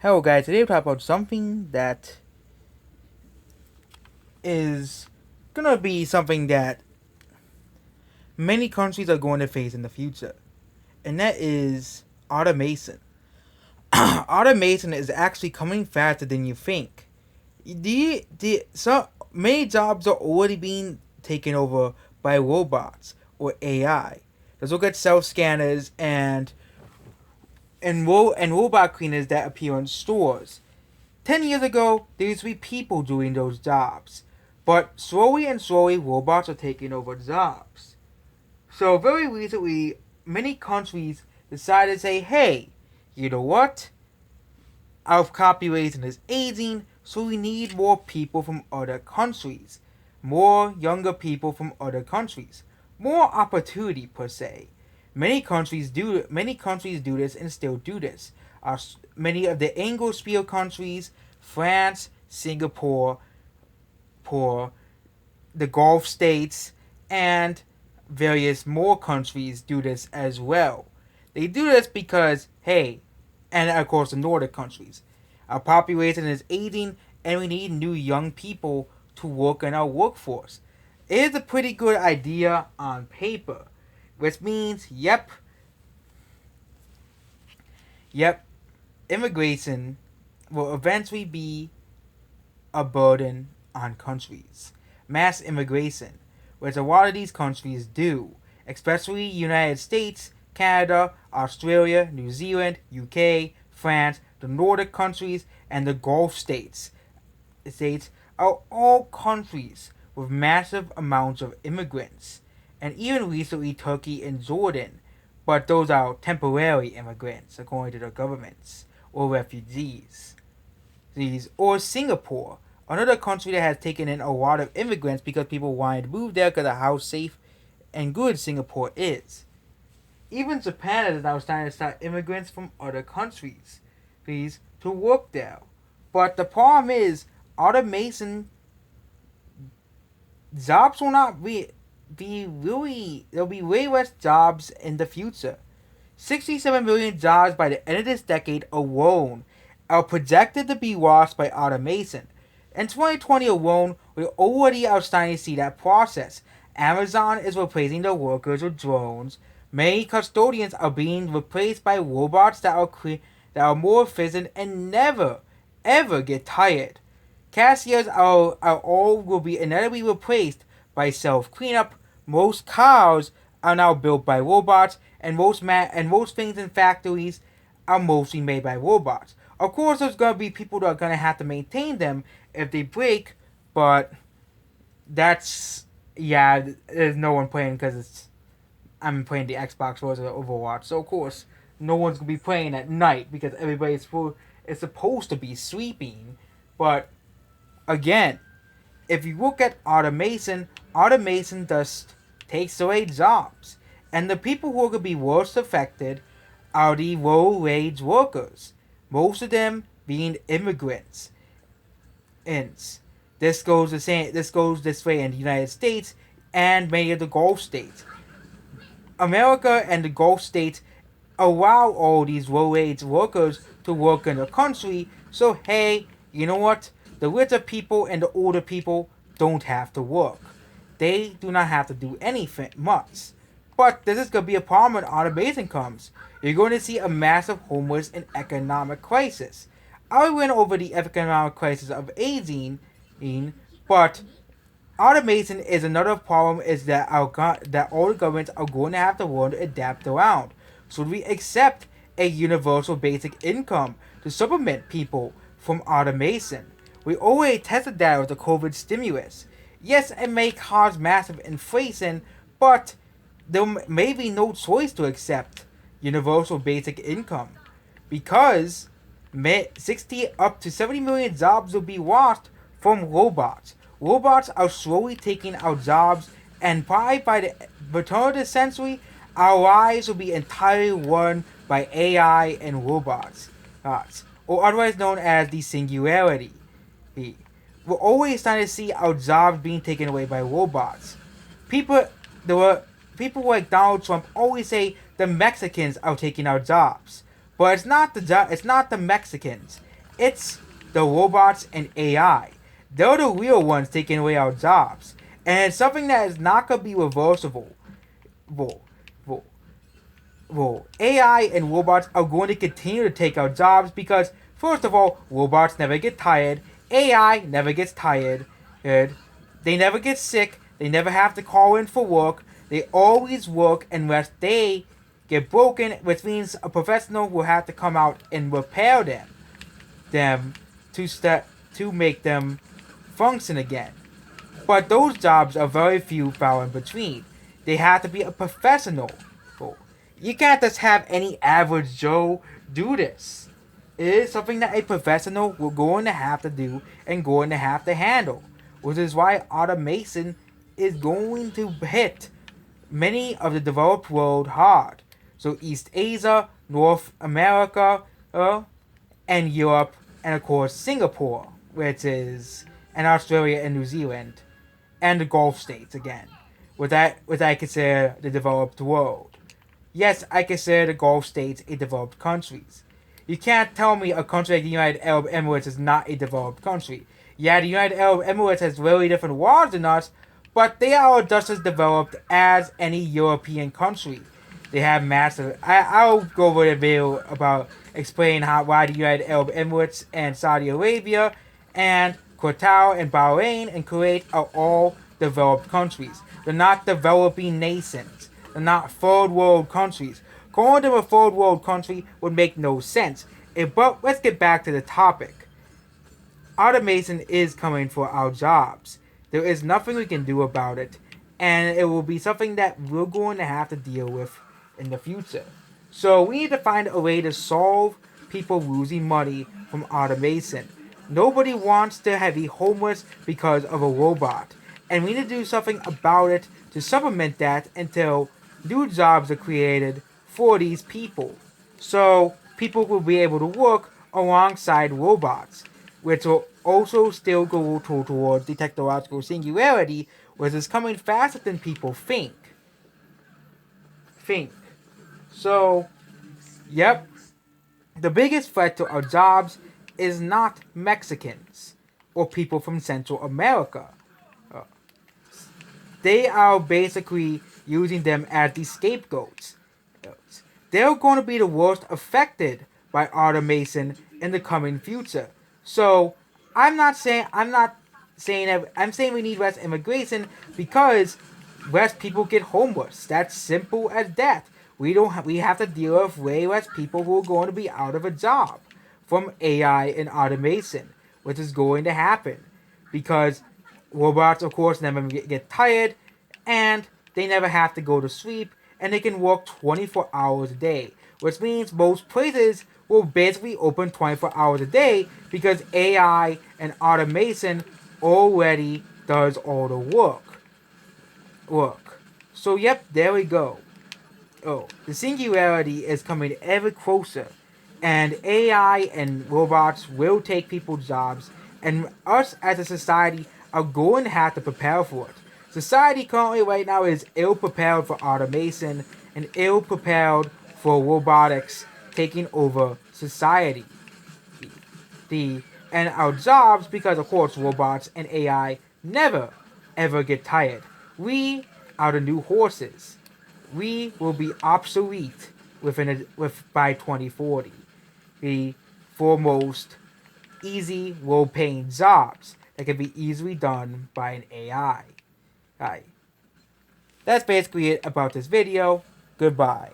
Hello guys, today we'll talk about something that is gonna be something that many countries are going to face in the future. And that is automation. Automation is actually coming faster than you think. Many jobs are already being taken over by robots or AI. Let's look at self scanners and robot cleaners that appear in stores. 10 years ago, there used to be people doing those jobs. But slowly and slowly, robots are taking over jobs. So, very recently, many countries decided to say, hey, you know what? Our population is aging, so we need more people from other countries. More younger people from other countries. More opportunity, per se. Many countries do this and still do this. Many of the Anglo-speaking countries, France, Singapore, for the Gulf states, and various more countries do this as well. They do this because, hey, and of course the Nordic countries, our population is aging and we need new young people to work in our workforce. It is a pretty good idea on paper, which means, yep, immigration will eventually be a burden on countries. Mass immigration, which a lot of these countries do, especially United States, Canada, Australia, New Zealand, UK, France, the Nordic countries, and the Gulf states are all countries with massive amounts of immigrants, and even recently Turkey and Jordan, but those are temporary immigrants according to the governments, or refugees. Or Singapore, another country that has taken in a lot of immigrants because people wanted to move there because of how safe and good Singapore is. Even Japan is now starting to start immigrants from other countries, to work there. But the problem is, automation jobs will not be really, there'll be way less jobs in the future. 67 million jobs by the end of this decade alone are projected to be lost by automation. In 2020 alone, we already are starting to see that process. Amazon is replacing the workers with drones. Many custodians are being replaced by robots that are more efficient and never, ever get tired. Cashiers are all will be inevitably replaced by self cleanup. Most cars are now built by robots, and most things in factories are mostly made by robots. Of course, there's gonna be people that are gonna have to maintain them if they break, but that's yeah. There's no one playing because I'm playing the Xbox version of Overwatch, so of course no one's gonna be playing at night because is supposed to be sleeping. But again, if you look at automation just takes away jobs. And the people who are going to be worst affected are the low wage workers, most of them being immigrants. And this goes this way in the United States and many of the Gulf states. America and the Gulf states allow all these low wage workers to work in the country, so hey, you know what? The richer people and the older people don't have to work. They do not have to do anything much. But this is going to be a problem when automation comes. You're going to see a massive homeless and economic crisis. I went over the economic crisis of aging, but automation is another problem. Is that that all the governments are going to have to learn to adapt around. Should we accept a universal basic income to supplement people from automation? We already tested that with the COVID stimulus. Yes, it may cause massive inflation, but there may be no choice to accept universal basic income because 60 up to 70 million jobs will be lost from robots. Robots are slowly taking our jobs, and probably by the turn of the century, our lives will be entirely run by AI and robots, or otherwise known as the singularity. We're always starting to see our jobs being taken away by robots. People, there were people like Donald Trump always say the Mexicans are taking our jobs, but it's not the Mexicans. It's the robots and AI. They're the real ones taking away our jobs. And it's something that is not going to be reversible. Well, well, AI and robots are going to continue to take our jobs because, first of all, robots never get tired. AI never gets tired. They never get sick. They never have to call in for work. They always work unless they get broken, which means a professional will have to come out and repair them to make them function again. But those jobs are very few far in between. They have to be a professional. You can't just have any average Joe do this. It is something that a professional will going to have to do and going to have to handle, which is why automation is going to hit many of the developed world hard. So East Asia, North America, and Europe, and of course Singapore, which is, and Australia and New Zealand, and the Gulf states again, which I consider the developed world. Yes, I consider the Gulf states a developed countries. You can't tell me a country like the United Arab Emirates is not a developed country. Yeah, the United Arab Emirates has really different laws than us, but they are just as developed as any European country. They have massive. I'll go over a video about explaining why the United Arab Emirates and Saudi Arabia and Qatar and Bahrain and Kuwait are all developed countries. They're not developing nations. They're not third world countries. Calling them a third world country would make no sense. But let's get back to the topic. Automation is coming for our jobs. There is nothing we can do about it, and it will be something that we're going to have to deal with in the future. So we need to find a way to solve people losing money from automation. Nobody wants to be homeless because of a robot, and we need to do something about it to supplement that until new jobs are created for these people. So people will be able to work alongside robots, which will also still go towards the technological singularity, which is coming faster than people think. So, yep, the biggest threat to our jobs is not Mexicans or people from Central America. They are basically using them as the scapegoats. They're going to be the worst affected by automation in the coming future. So I'm saying we need less immigration because less people get homeless. That's simple as that. We have to deal with way less people who are going to be out of a job from AI and automation, which is going to happen because robots, of course, never get tired, and they never have to go to sleep, and they can work 24 hours a day, which means most places will basically open 24 hours a day because AI and automation already does all the work. So yep, there we go. The singularity is coming ever closer, and AI and robots will take people's jobs, and us as a society are going to have to prepare for it. Society currently right now is ill prepared for automation and ill prepared for robotics taking over society. And our jobs, because of course robots and AI never ever get tired. We are the new horses. We will be obsolete by 2040. The foremost easy, low-paying jobs that can be easily done by an AI. That's basically it about this video. Goodbye.